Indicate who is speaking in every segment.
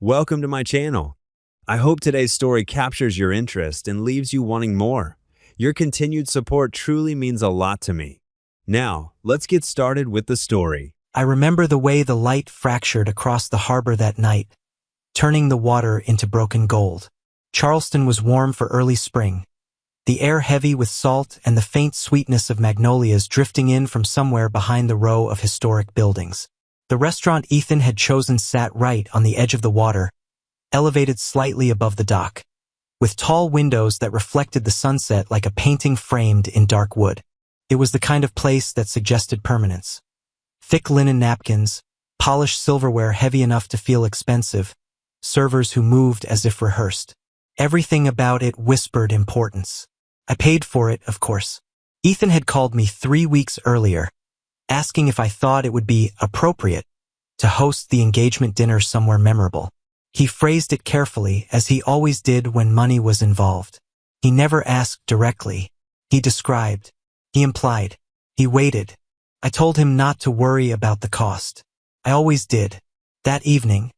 Speaker 1: Welcome to my channel. I hope today's story captures your interest and leaves you wanting more. Your continued support truly means a lot to me. Now, let's get started with the story.
Speaker 2: I remember the way the light fractured across the harbor that night, turning the water into broken gold. Charleston was warm for early spring, the air heavy with salt and the faint sweetness of magnolias drifting in from somewhere behind the row of historic buildings. The restaurant Ethan had chosen sat right on the edge of the water, elevated slightly above the dock, with tall windows that reflected the sunset like a painting framed in dark wood. It was the kind of place that suggested permanence. Thick linen napkins, polished silverware heavy enough to feel expensive, servers who moved as if rehearsed. Everything about it whispered importance. I paid for it, of course. Ethan had called me 3 weeks earlier, asking if I thought it would be appropriate to host the engagement dinner somewhere memorable. He phrased it carefully, as he always did when money was involved. He never asked directly. He described. He implied. He waited. I told him not to worry about the cost. I always did. That evening,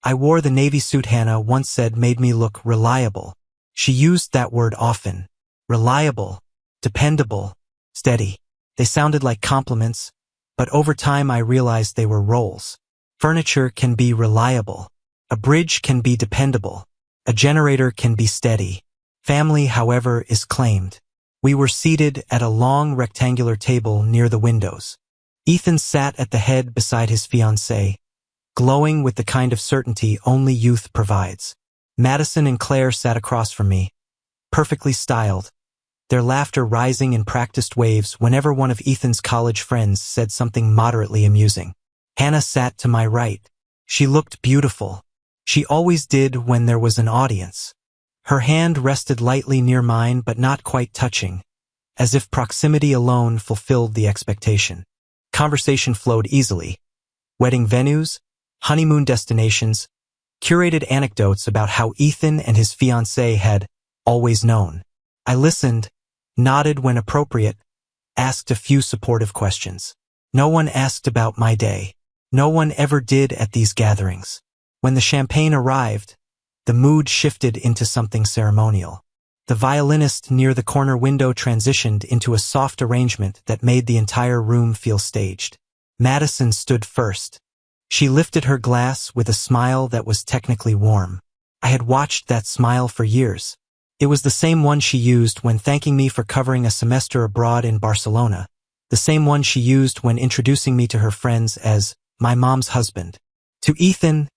Speaker 2: I wore the navy suit Hannah once said made me look reliable. She used that word often. Reliable, dependable, steady. They sounded like compliments, but over time I realized they were roles. Furniture can be reliable. A bridge can be dependable. A generator can be steady. Family, however, is claimed. We were seated at a long rectangular table near the windows. Ethan sat at the head beside his fiancée, glowing with the kind of certainty only youth provides. Madison and Claire sat across from me, perfectly styled, their laughter rising in practiced waves whenever one of Ethan's college friends said something moderately amusing. Hannah sat to my right. She looked beautiful. She always did when there was an audience. Her hand rested lightly near mine but not quite touching, as if proximity alone fulfilled the expectation. Conversation flowed easily. Wedding venues, honeymoon destinations, curated anecdotes about how Ethan and his fiancée had always known. I listened, nodded when appropriate, asked a few supportive questions. No one asked about my day. No one ever did at these gatherings. When the champagne arrived, the mood shifted into something ceremonial. The violinist near the corner window transitioned into a soft arrangement that made the entire room feel staged. Madison stood first. She lifted her glass with a smile that was technically warm. I had watched that smile for years. It was the same one she used when thanking me for covering a semester abroad in Barcelona, the same one she used when introducing me to her friends as my mom's husband. To Ethan,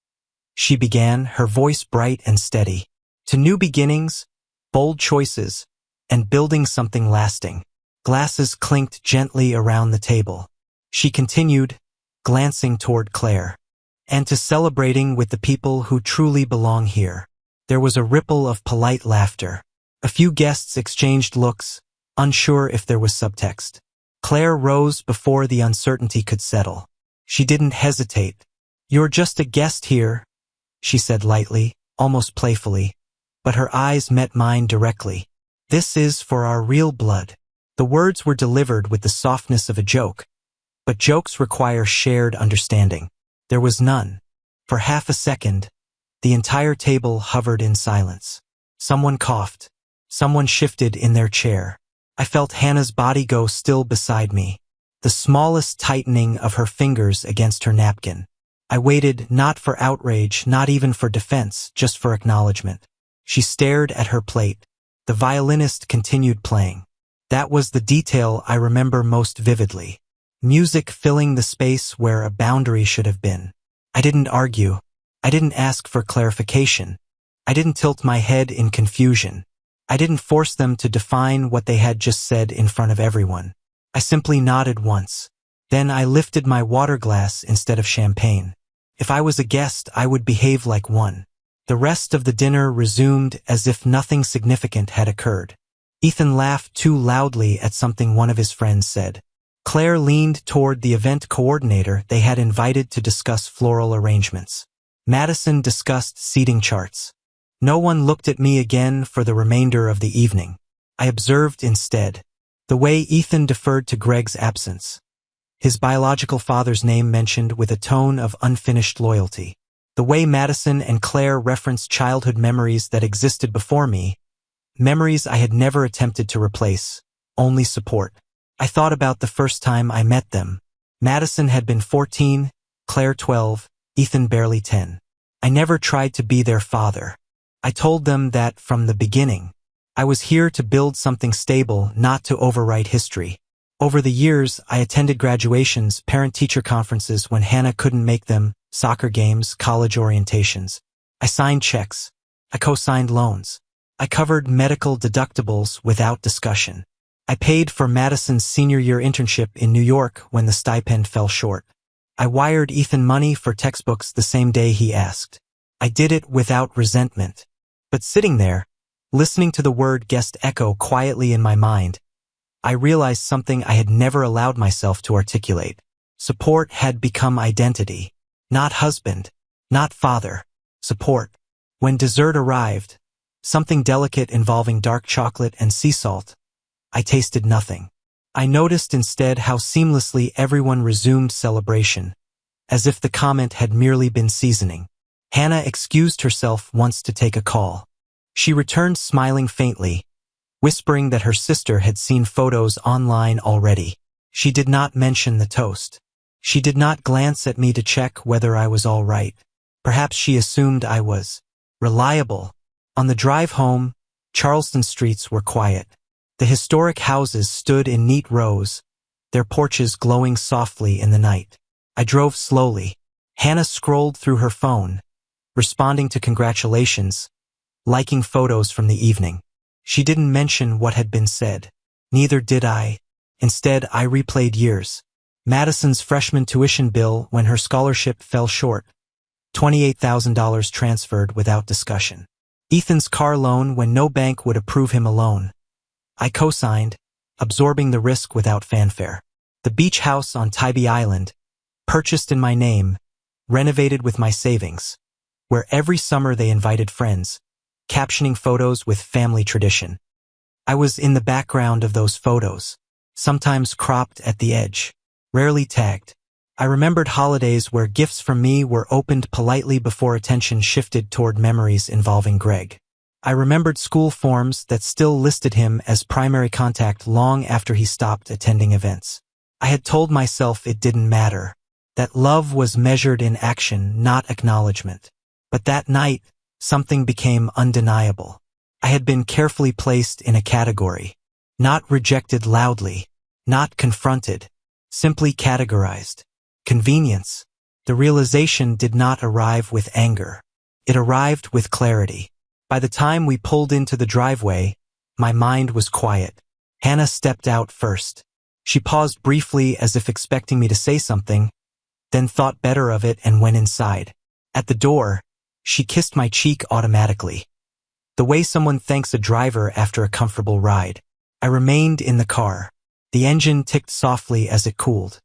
Speaker 2: she began, her voice bright and steady. To new beginnings, bold choices, and building something lasting. Glasses clinked gently around the table. She continued, glancing toward Claire. And to celebrating with the people who truly belong here. There was a ripple of polite laughter. A few guests exchanged looks, unsure if there was subtext. Claire rose before the uncertainty could settle. She didn't hesitate. "You're just a guest here," she said lightly, almost playfully, but her eyes met mine directly. "This is for our real blood." The words were delivered with the softness of a joke, but jokes require shared understanding. There was none. For half a second, the entire table hovered in silence. Someone coughed. Someone shifted in their chair. I felt Hannah's body go still beside me, the smallest tightening of her fingers against her napkin. I waited, not for outrage, not even for defense, just for acknowledgement. She stared at her plate. The violinist continued playing. That was the detail I remember most vividly. Music filling the space where a boundary should have been. I didn't argue. I didn't ask for clarification. I didn't tilt my head in confusion. I didn't force them to define what they had just said in front of everyone. I simply nodded once. Then I lifted my water glass instead of champagne. If I was a guest, I would behave like one. The rest of the dinner resumed as if nothing significant had occurred. Ethan laughed too loudly at something one of his friends said. Claire leaned toward the event coordinator they had invited to discuss floral arrangements. Madison discussed seating charts. No one looked at me again for the remainder of the evening. I observed instead the way Ethan deferred to Greg's absence, his biological father's name mentioned with a tone of unfinished loyalty. The The way Madison and Claire referenced childhood memories that existed before me, memories I had never attempted to replace, only support. I thought about the first time I met them. Madison had been 14, Claire 12, Ethan barely 10. I never tried to be their father. I told them that from the beginning, I was here to build something stable, not to overwrite history. Over the years, I attended graduations, parent-teacher conferences when Hannah couldn't make them, soccer games, college orientations. I signed checks. I co-signed loans. I covered medical deductibles without discussion. I paid for Madison's senior year internship in New York when the stipend fell short. I wired Ethan money for textbooks the same day he asked. I did it without resentment. But sitting there, listening to the word guest echo quietly in my mind, I realized something I had never allowed myself to articulate. Support had become identity. Not husband, not father. Support. When dessert arrived, something delicate involving dark chocolate and sea salt, I tasted nothing. I noticed instead how seamlessly everyone resumed celebration, as if the comment had merely been seasoning. Hannah excused herself once to take a call. She returned smiling faintly, whispering that her sister had seen photos online already. She did not mention the toast. She did not glance at me to check whether I was all right. Perhaps she assumed I was reliable. On the drive home, Charleston streets were quiet. The historic houses stood in neat rows, their porches glowing softly in the night. I drove slowly. Hannah scrolled through her phone, responding to congratulations, liking photos from the evening. She didn't mention what had been said. Neither did I. Instead, I replayed years. Madison's freshman tuition bill when her scholarship fell short. $28,000 transferred without discussion. Ethan's car loan when no bank would approve him a loan. I co-signed, absorbing the risk without fanfare. The beach house on Tybee Island, purchased in my name, renovated with my savings, where every summer they invited friends, captioning photos with family tradition. I was in the background of those photos, sometimes cropped at the edge, rarely tagged. I remembered holidays where gifts from me were opened politely before attention shifted toward memories involving Greg. I remembered school forms that still listed him as primary contact long after he stopped attending events. I had told myself it didn't matter, that love was measured in action, not acknowledgement. But that night, something became undeniable. I had been carefully placed in a category, not rejected loudly, not confronted, simply categorized. Convenience. The realization did not arrive with anger. It arrived with clarity. By the time we pulled into the driveway, my mind was quiet. Hannah stepped out first. She paused briefly as if expecting me to say something, then thought better of it and went inside. At the door, she kissed my cheek automatically, the way someone thanks a driver after a comfortable ride. I remained in the car. The engine ticked softly as it cooled.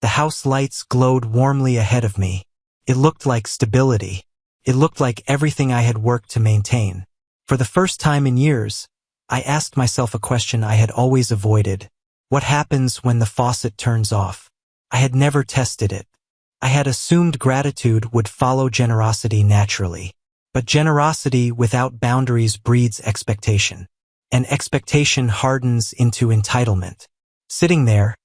Speaker 2: The house lights glowed warmly ahead of me. It looked like stability. It looked like everything I had worked to maintain. For the first time in years, I asked myself a question I had always avoided. What happens when the faucet turns off? I had never tested it. I had assumed gratitude would follow generosity naturally. But generosity without boundaries breeds expectation. And expectation hardens into entitlement. Sitting there,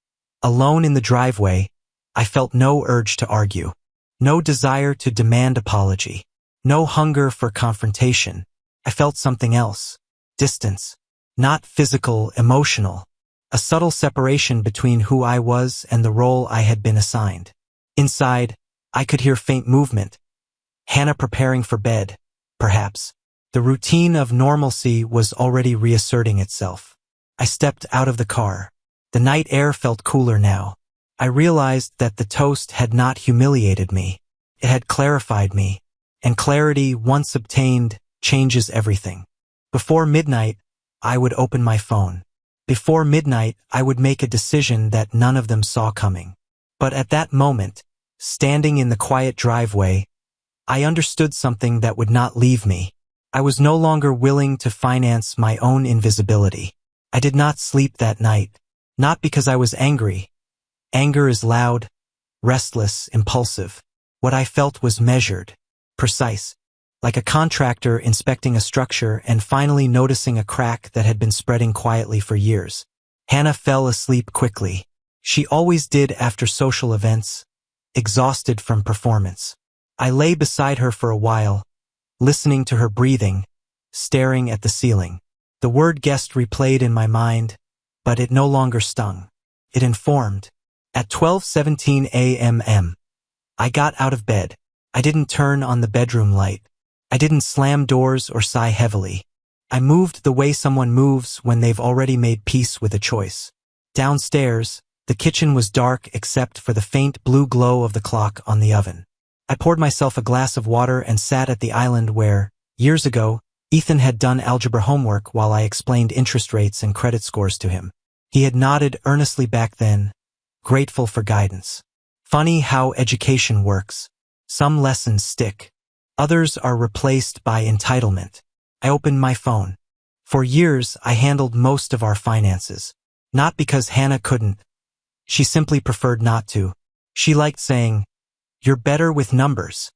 Speaker 2: alone in the driveway, I felt no urge to argue. No desire to demand apology. No hunger for confrontation. I felt something else. Distance. Not physical, emotional. A subtle separation between who I was and the role I had been assigned. Inside, I could hear faint movement. Hannah preparing for bed, perhaps. The routine of normalcy was already reasserting itself. I stepped out of the car. The night air felt cooler now. I realized that the toast had not humiliated me. It had clarified me. And clarity, once obtained, changes everything. Before midnight, I would open my phone. Before midnight, I would make a decision that none of them saw coming. But at that moment, standing in the quiet driveway, I understood something that would not leave me. I was no longer willing to finance my own invisibility. I did not sleep that night. Not because I was angry. Anger is loud, restless, impulsive. What I felt was measured. precise, like a contractor inspecting a structure and finally noticing a crack that had been spreading quietly for years. Hannah fell asleep quickly. She always did after social events, exhausted from performance. I lay beside her for a while, listening to her breathing, staring at the ceiling. The word guest replayed in my mind, but it no longer stung. It informed. At 12:17 a.m., I got out of bed. I didn't turn on the bedroom light. I didn't slam doors or sigh heavily. I moved the way someone moves when they've already made peace with a choice. Downstairs, the kitchen was dark except for the faint blue glow of the clock on the oven. I poured myself a glass of water and sat at the island where, years ago, Ethan had done algebra homework while I explained interest rates and credit scores to him. He had nodded earnestly back then, grateful for guidance. Funny how education works. Some lessons stick. Others are replaced by entitlement. I opened my phone. For years, I handled most of our finances. Not because Hannah couldn't. She simply preferred not to. She liked saying, "You're better with numbers."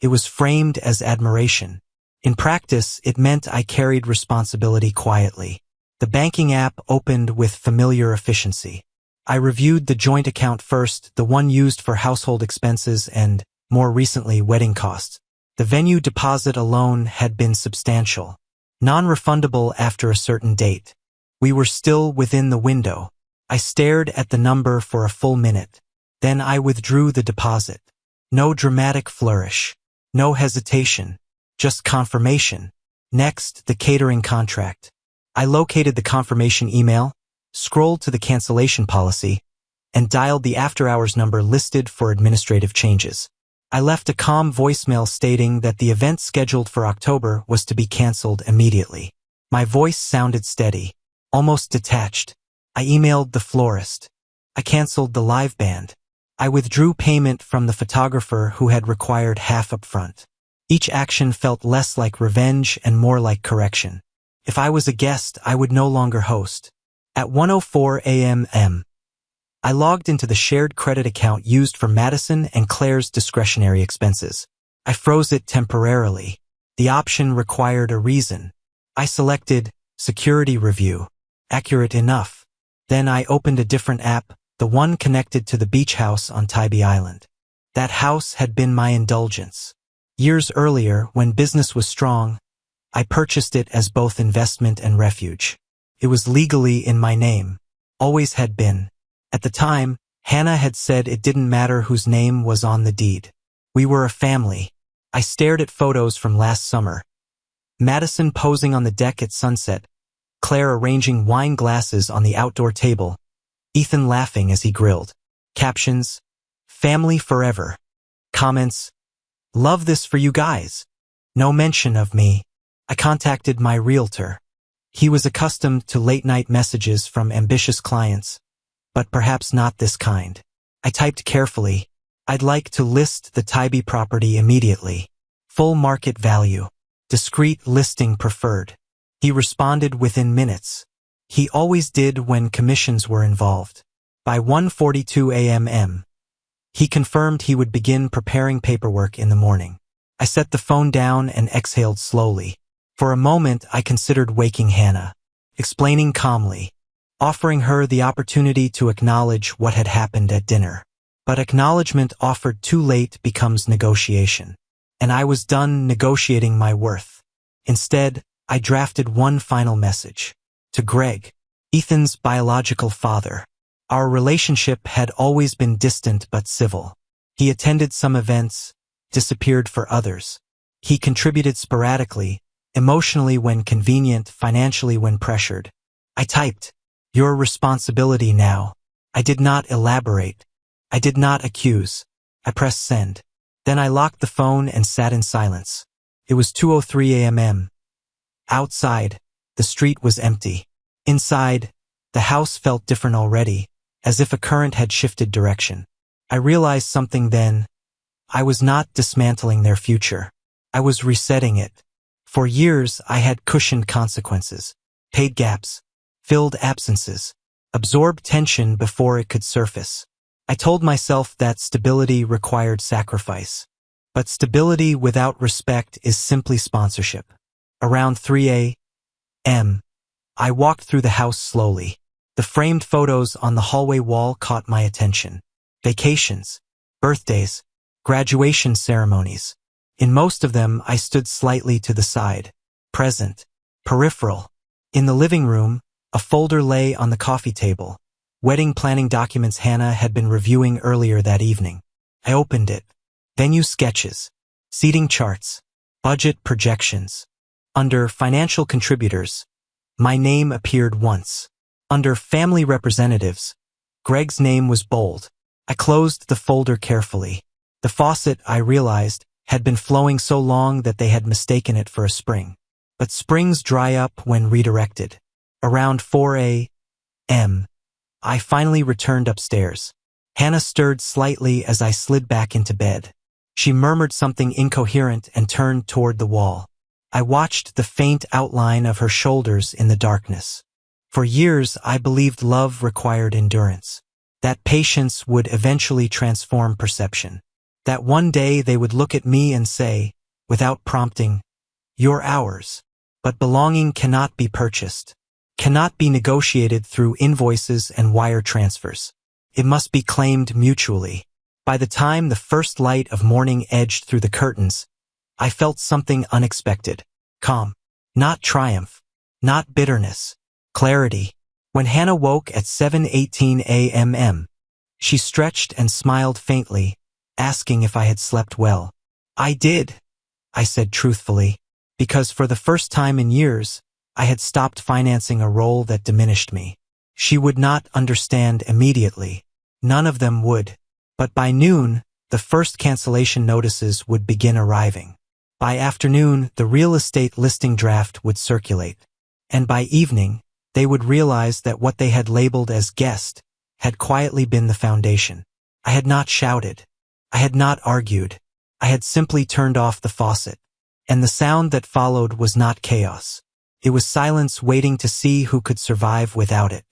Speaker 2: It was framed as admiration. In practice, it meant I carried responsibility quietly. The banking app opened with familiar efficiency. I reviewed the joint account first, the one used for household expenses and, more recently, wedding costs. The venue deposit alone had been substantial, non-refundable after a certain date. We were still within the window. I stared at the number for a full minute. Then I withdrew the deposit. No dramatic flourish. No hesitation. Just confirmation. Next, the catering contract. I located the confirmation email, scrolled to the cancellation policy, and dialed the after-hours number listed for administrative changes. I left a calm voicemail stating that the event scheduled for October was to be canceled immediately. My voice sounded steady, almost detached. I emailed the florist. I canceled the live band. I withdrew payment from the photographer who had required half upfront. Each action felt less like revenge and more like correction. If I was a guest, I would no longer host. At 1:04 a.m., I logged into the shared credit account used for Madison and Claire's discretionary expenses. I froze it temporarily. The option required a reason. I selected Security Review. Accurate enough. Then I opened a different app, the one connected to the beach house on Tybee Island. That house had been my indulgence. Years earlier, when business was strong, I purchased it as both investment and refuge. It was legally in my name. Always had been. At the time, Hannah had said it didn't matter whose name was on the deed. We were a family. I stared at photos from last summer. Madison posing on the deck at sunset, Claire arranging wine glasses on the outdoor table, Ethan laughing as he grilled. Captions, "Family forever." Comments, "Love this for you guys." No mention of me. I contacted my realtor. He was accustomed to late-night messages from ambitious clients, but perhaps not this kind. I typed carefully, "I'd like to list the Tybee property immediately. Full market value. Discreet listing preferred." He responded within minutes. He always did when commissions were involved. By 1:42 a.m., he confirmed he would begin preparing paperwork in the morning. I set the phone down and exhaled slowly. For a moment, I considered waking Hannah, explaining calmly, offering her the opportunity to acknowledge what had happened at dinner. But acknowledgement offered too late becomes negotiation. And I was done negotiating my worth. Instead, I drafted one final message. To Greg, Ethan's biological father. Our relationship had always been distant but civil. He attended some events, disappeared for others. He contributed sporadically, emotionally when convenient, financially when pressured. I typed, "Your responsibility now." I did not elaborate. I did not accuse. I pressed send. Then I locked the phone and sat in silence. It was 2:03 a.m. Outside, the street was empty. Inside, the house felt different already, as if a current had shifted direction. I realized something then. I was not dismantling their future. I was resetting it. For years, I had cushioned consequences, paid gaps, filled absences, absorbed tension before it could surface. I told myself that stability required sacrifice. But stability without respect is simply sponsorship. Around 3 a.m., I walked through the house slowly. The framed photos on the hallway wall caught my attention. Vacations, birthdays, graduation ceremonies. In most of them, I stood slightly to the side, present, peripheral. In the living room, a folder lay on the coffee table. Wedding planning documents Hannah had been reviewing earlier that evening. I opened it. Venue sketches, seating charts, budget projections. Under financial contributors, my name appeared once. Under family representatives, Greg's name was bold. I closed the folder carefully. The faucet, I realized, had been flowing so long that they had mistaken it for a spring. But springs dry up when redirected. Around 4 a.m., I finally returned upstairs. Hannah stirred slightly as I slid back into bed. She murmured something incoherent and turned toward the wall. I watched the faint outline of her shoulders in the darkness. For years, I believed love required endurance. That patience would eventually transform perception. That one day they would look at me and say, without prompting, "You're ours." But belonging cannot be purchased, cannot be negotiated through invoices and wire transfers. It must be claimed mutually. By the time the first light of morning edged through the curtains, I felt something unexpected. Calm. Not triumph. Not bitterness. Clarity. When Hannah woke at 7:18 a.m., she stretched and smiled faintly, asking if I had slept well. I did, I said truthfully, because for the first time in years, I had stopped financing a role that diminished me. She would not understand immediately. None of them would. But by noon, the first cancellation notices would begin arriving. By afternoon, the real estate listing draft would circulate. And by evening, they would realize that what they had labeled as guest had quietly been the foundation. I had not shouted. I had not argued. I had simply turned off the faucet. And the sound that followed was not chaos. It was silence waiting to see who could survive without it.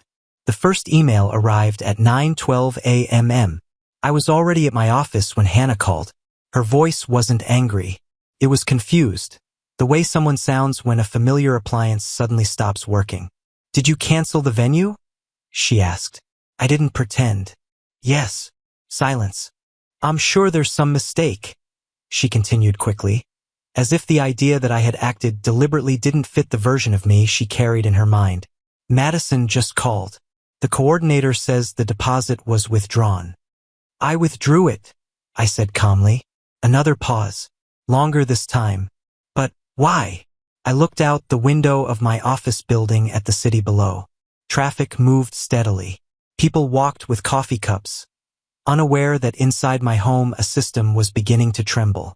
Speaker 2: The first email arrived at 9:12 a.m. I was already at my office when Hannah called. Her voice wasn't angry. It was confused, the way someone sounds when a familiar appliance suddenly stops working. "Did you cancel the venue?" she asked. I didn't pretend. "Yes." Silence. "I'm sure there's some mistake," she continued quickly, as if the idea that I had acted deliberately didn't fit the version of me she carried in her mind. "Madison just called. The coordinator says the deposit was withdrawn." "I withdrew it," I said calmly. Another pause. Longer this time. "But why?" I looked out the window of my office building at the city below. Traffic moved steadily. People walked with coffee cups, unaware that inside my home a system was beginning to tremble.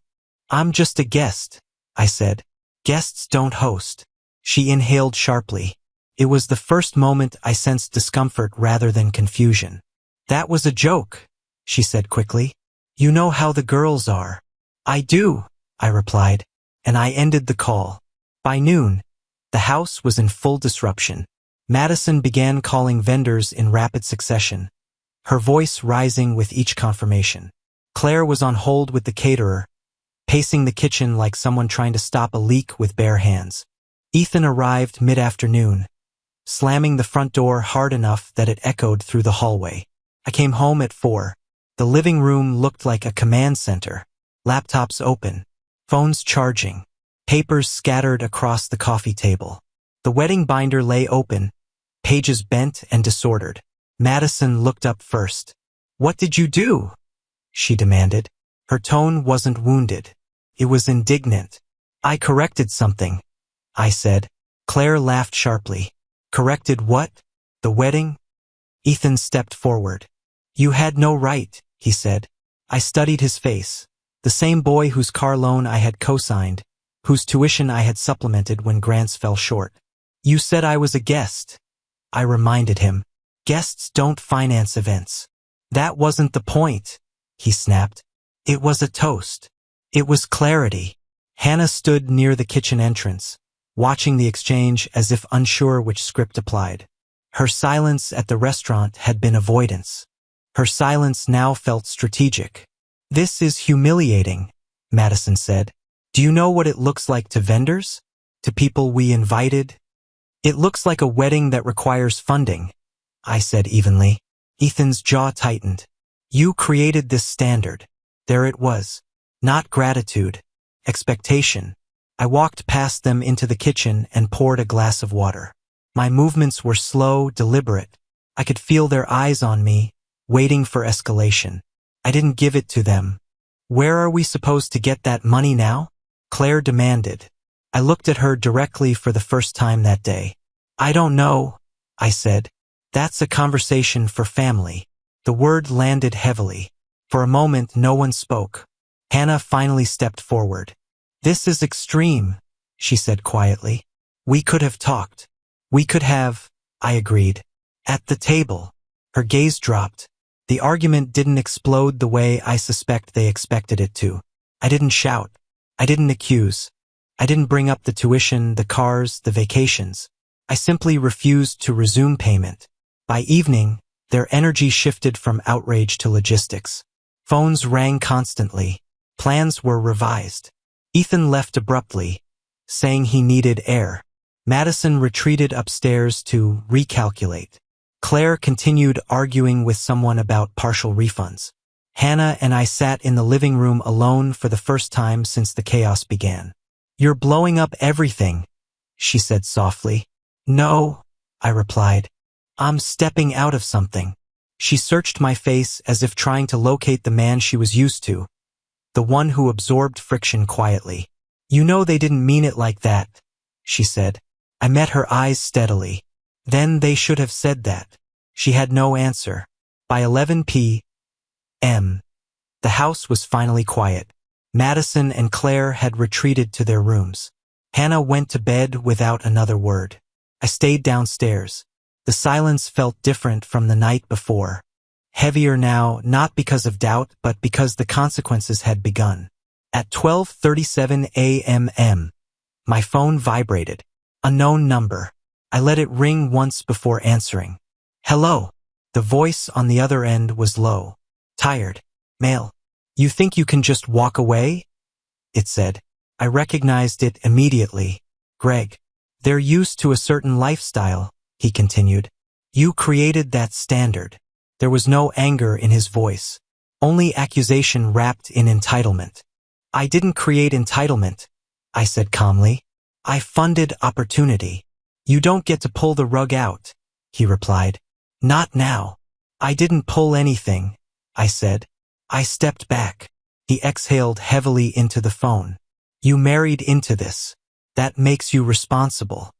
Speaker 2: "I'm just a guest," I said. "Guests don't host." She inhaled sharply. It was the first moment I sensed discomfort rather than confusion. "That was a joke," she said quickly. "You know how the girls are." "I do," I replied, and I ended the call. By noon, the house was in full disruption. Madison began calling vendors in rapid succession, her voice rising with each confirmation. Claire was on hold with the caterer, pacing the kitchen like someone trying to stop a leak with bare hands. Ethan arrived mid-afternoon, slamming the front door hard enough that it echoed through the hallway. I came home at 4. The living room looked like a command center. Laptops open, phones charging, papers scattered across the coffee table. The wedding binder lay open, pages bent and disordered. Madison looked up first. "What did you do?" she demanded. Her tone wasn't wounded. It was indignant. "I corrected something," I said. Claire laughed sharply. "Corrected what? The wedding?" Ethan stepped forward. "You had no right," he said. I studied his face. The same boy whose car loan I had co-signed, whose tuition I had supplemented when grants fell short. "You said I was a guest," I reminded him. "Guests don't finance events." "That wasn't the point," he snapped. "It was a toast. It was clarity." Hannah stood near the kitchen entrance, watching the exchange as if unsure which script applied. Her silence at the restaurant had been avoidance. Her silence now felt strategic. "This is humiliating," Madison said. Do you know what it looks like to vendors? To people we invited? It looks like a wedding that requires funding, I said evenly. Ethan's jaw tightened. You created this standard. There it was. Not gratitude. Expectation. I walked past them into the kitchen and poured a glass of water. My movements were slow, deliberate. I could feel their eyes on me, waiting for escalation. I didn't give it to them. Where are we supposed to get that money now? Claire demanded. I looked at her directly for the first time that day. I don't know, I said. That's a conversation for family. The word landed heavily. For a moment, no one spoke. Hannah finally stepped forward. This is extreme, she said quietly. We could have talked. We could have, I agreed. At the table. Her gaze dropped. The argument didn't explode the way I suspect they expected it to. I didn't shout. I didn't accuse. I didn't bring up the tuition, the cars, the vacations. I simply refused to resume payment. By evening, their energy shifted from outrage to logistics. Phones rang constantly. Plans were revised. Ethan left abruptly, saying he needed air. Madison retreated upstairs to recalculate. Claire continued arguing with someone about partial refunds. Hannah and I sat in the living room alone for the first time since the chaos began. You're blowing up everything, she said softly. No, I replied. I'm stepping out of something. She searched my face as if trying to locate the man she was used to, the one who absorbed friction quietly. You know they didn't mean it like that, she said. I met her eyes steadily. Then they should have said that. She had no answer. By 11 p.m., the house was finally quiet. Madison and Claire had retreated to their rooms. Hannah went to bed without another word. I stayed downstairs. The silence felt different from the night before. Heavier now, not because of doubt, but because the consequences had begun. At 12:37 a.m., my phone vibrated. Unknown number. I let it ring once before answering. Hello. The voice on the other end was low. Tired. Male. You think you can just walk away? It said. I recognized it immediately. Greg. They're used to a certain lifestyle, he continued. You created that standard. There was no anger in his voice. Only accusation wrapped in entitlement. I didn't create entitlement, I said calmly. I funded opportunity. You don't get to pull the rug out, he replied. Not now. I didn't pull anything, I said. I stepped back. He exhaled heavily into the phone. You married into this. That makes you responsible.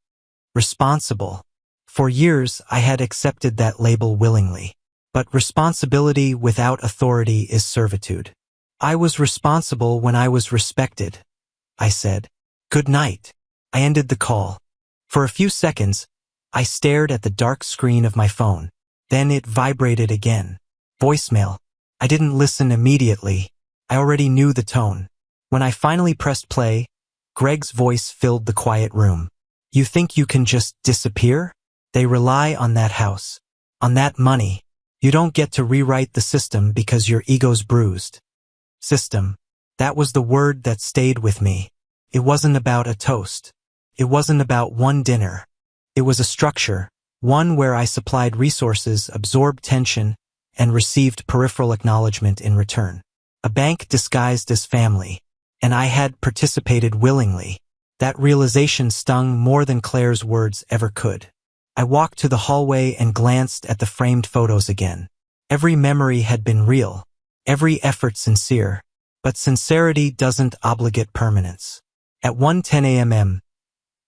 Speaker 2: Responsible. For years, I had accepted that label willingly. But responsibility without authority is servitude. I was responsible when I was respected, I said. Good night. I ended the call. For a few seconds, I stared at the dark screen of my phone. Then it vibrated again. Voicemail. I didn't listen immediately. I already knew the tone. When I finally pressed play, Greg's voice filled the quiet room. You think you can just disappear? They rely on that house. On that money. You don't get to rewrite the system because your ego's bruised. System. That was the word that stayed with me. It wasn't about a toast. It wasn't about one dinner. It was a structure, one where I supplied resources, absorbed tension, and received peripheral acknowledgement in return. A bank disguised as family, and I had participated willingly. That realization stung more than Claire's words ever could. I walked to the hallway and glanced at the framed photos again. Every memory had been real, every effort sincere, but sincerity doesn't obligate permanence. At 1:10 a.m.,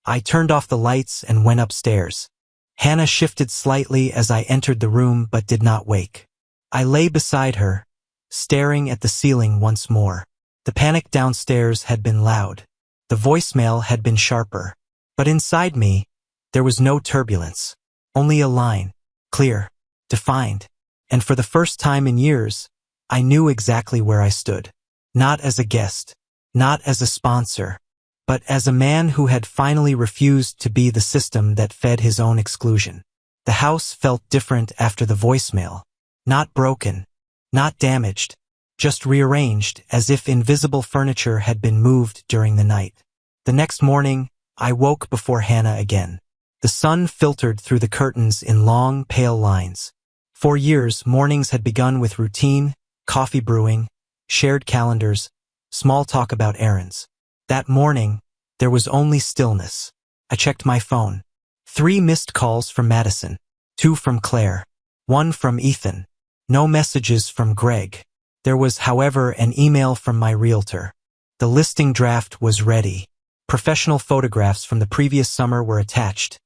Speaker 2: I turned off the lights and went upstairs. Hannah shifted slightly as I entered the room but did not wake. I lay beside her, staring at the ceiling once more. The panic downstairs had been loud. The voicemail had been sharper. But inside me, there was no turbulence. Only a line, clear, defined. And for the first time in years, I knew exactly where I stood. Not as a guest, not as a sponsor, but as a man who had finally refused to be the system that fed his own exclusion. The house felt different after the voicemail. Not broken, not damaged, just rearranged as if invisible furniture had been moved during the night. The next morning, I woke before Hannah again. The sun filtered through the curtains in long, pale lines. For years, mornings had begun with routine, coffee brewing, shared calendars, small talk about errands. That morning, there was only stillness. I checked my phone. 3 missed calls from Madison, 2 from Claire, 1 from Ethan. No messages from Greg. There was, however, an email from my realtor. The listing draft was ready. Professional photographs from the previous summer were attached.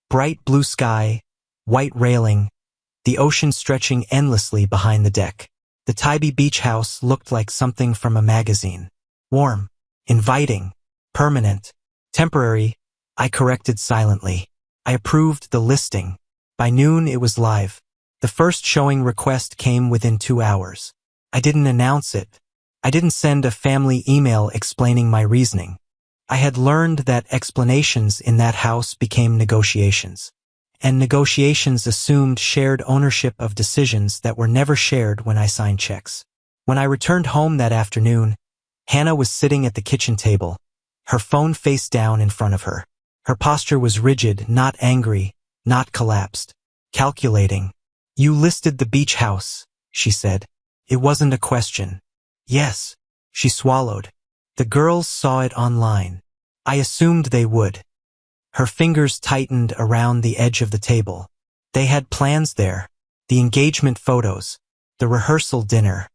Speaker 2: Bright blue sky, white railing, the ocean stretching endlessly behind the deck. The Tybee beach house looked like something from a magazine. Warm, inviting, permanent, temporary. I corrected silently. I approved the listing. By noon, it was live. The first showing request came within 2 hours. I didn't announce it. I didn't send a family email explaining my reasoning. I had learned that explanations in that house became negotiations. And negotiations assumed shared ownership of decisions that were never shared when I signed checks. When I returned home that afternoon, Hannah was sitting at the kitchen table, her phone face down in front of her. Her posture was rigid, not angry, not collapsed. Calculating. "You listed the beach house," she said. It wasn't a question. "Yes," she swallowed. "The girls saw it online. I assumed they would." Her fingers tightened around the edge of the table. They had plans there. The engagement photos. The rehearsal dinner.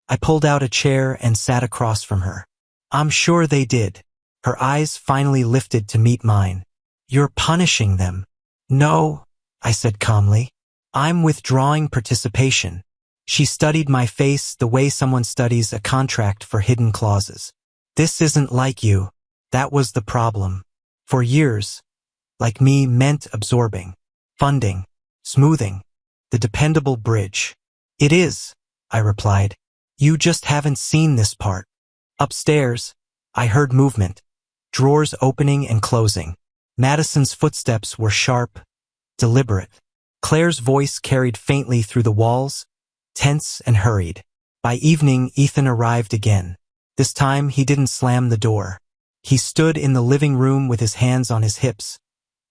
Speaker 2: I pulled out a chair and sat across from her. "I'm sure they did." Her eyes finally lifted to meet mine. "You're punishing them." "No," I said calmly. "I'm withdrawing participation." She studied my face the way someone studies a contract for hidden clauses. "This isn't like you." That was the problem. For years, like me meant absorbing, funding, smoothing, the dependable bridge. "It is," I replied. "You just haven't seen this part." Upstairs, I heard movement, drawers opening and closing. Madison's footsteps were sharp, deliberate. Claire's voice carried faintly through the walls, tense and hurried. By evening, Ethan arrived again. This time, he didn't slam the door. He stood in the living room with his hands on his hips,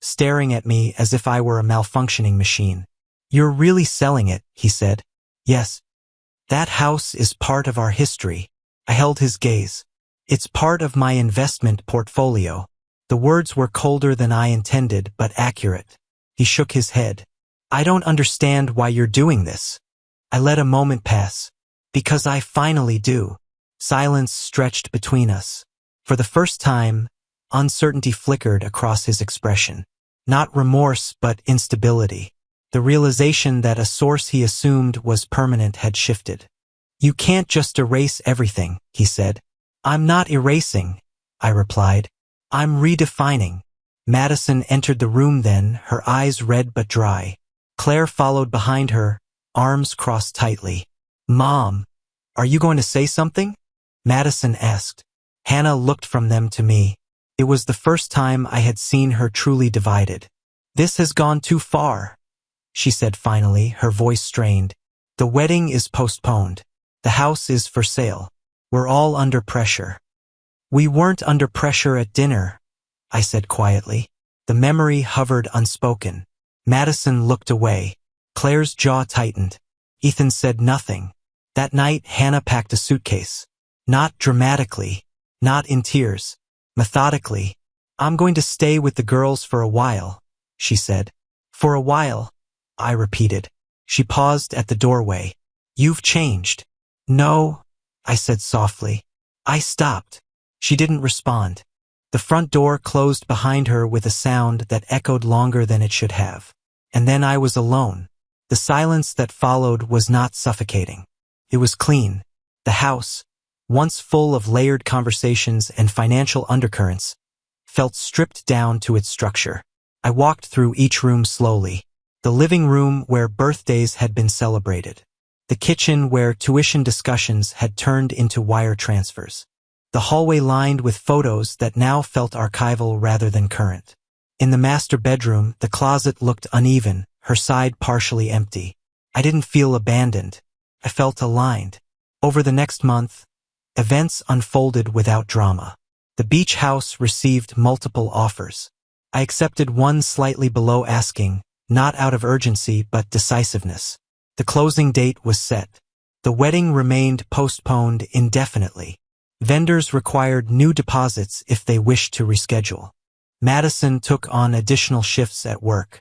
Speaker 2: staring at me as if I were a malfunctioning machine. "You're really selling it," he said. "Yes. That house is part of our history." I held his gaze. "It's part of my investment portfolio." The words were colder than I intended, but accurate. He shook his head. "I don't understand why you're doing this." I let a moment pass. "Because I finally do." Silence stretched between us. For the first time, uncertainty flickered across his expression. Not remorse, but instability. The realization that a source he assumed was permanent had shifted. "You can't just erase everything," he said. "I'm not erasing," I replied. "I'm redefining." Madison entered the room then, her eyes red but dry. Claire followed behind her, arms crossed tightly. "Mom, are you going to say something?" Madison asked. Hannah looked from them to me. It was the first time I had seen her truly divided. "This has gone too far," she said finally, her voice strained. "The wedding is postponed. The house is for sale. We're all under pressure." "We weren't under pressure at dinner," I said quietly. The memory hovered unspoken. Madison looked away. Claire's jaw tightened. Ethan said nothing. That night, Hannah packed a suitcase. Not dramatically, not in tears, methodically. "I'm going to stay with the girls for a while," she said. "For a while," I repeated. She paused at the doorway. "You've changed." "No," I said softly. "I stopped." She didn't respond. The front door closed behind her with a sound that echoed longer than it should have. And then I was alone. The silence that followed was not suffocating. It was clean. The house, once full of layered conversations and financial undercurrents, felt stripped down to its structure. I walked through each room slowly. The living room where birthdays had been celebrated. The kitchen where tuition discussions had turned into wire transfers. The hallway lined with photos that now felt archival rather than current. In the master bedroom, the closet looked uneven, her side partially empty. I didn't feel abandoned. I felt aligned. Over the next month, events unfolded without drama. The beach house received multiple offers. I accepted one slightly below asking, not out of urgency but decisiveness. The closing date was set. The wedding remained postponed indefinitely. Vendors required new deposits if they wished to reschedule. Madison took on additional shifts at work.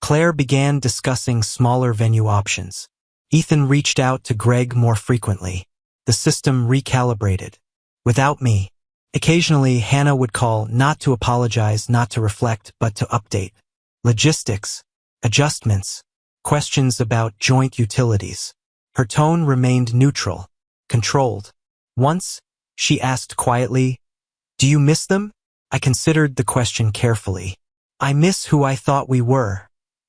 Speaker 2: Claire began discussing smaller venue options. Ethan reached out to Greg more frequently. The system recalibrated. Without me, occasionally Hannah would call not to apologize, not to reflect, but to update. Logistics, adjustments, questions about joint utilities. Her tone remained neutral, controlled. Once, she asked quietly, "Do you miss them?" I considered the question carefully. "I miss who I thought we were,"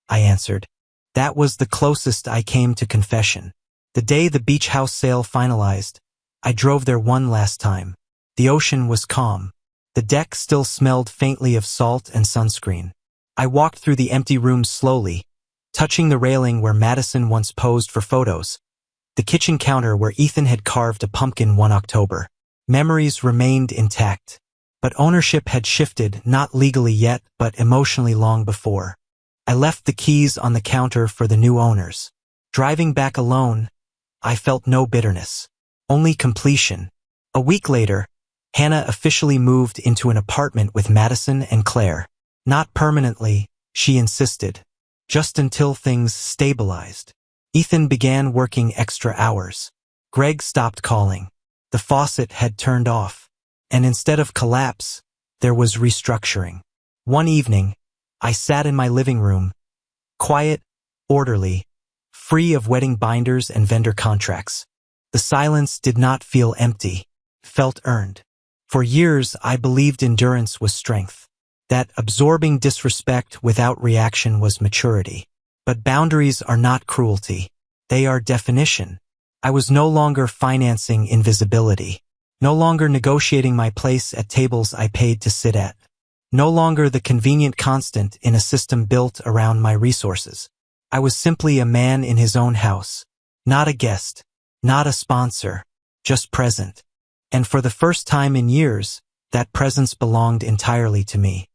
Speaker 2: I answered. That was the closest I came to confession. The day the beach house sale finalized, I drove there one last time. The ocean was calm. The deck still smelled faintly of salt and sunscreen. I walked through the empty rooms slowly, touching the railing where Madison once posed for photos, the kitchen counter where Ethan had carved a pumpkin one October. Memories remained intact, but ownership had shifted, not legally yet, but emotionally long before. I left the keys on the counter for the new owners. Driving back alone, I felt no bitterness, only completion. A week later, Hannah officially moved into an apartment with Madison and Claire. Not permanently, she insisted, just until things stabilized. Ethan began working extra hours. Greg stopped calling. The faucet had turned off, and instead of collapse, there was restructuring. One evening, I sat in my living room, quiet, orderly, free of wedding binders and vendor contracts. The silence did not feel empty, felt earned. For years, I believed endurance was strength, that absorbing disrespect without reaction was maturity. But boundaries are not cruelty. They are definition. I was no longer financing invisibility, no longer negotiating my place at tables I paid to sit at, no longer the convenient constant in a system built around my resources. I was simply a man in his own house, not a guest, not a sponsor, just present. And for the first time in years, that presence belonged entirely to me.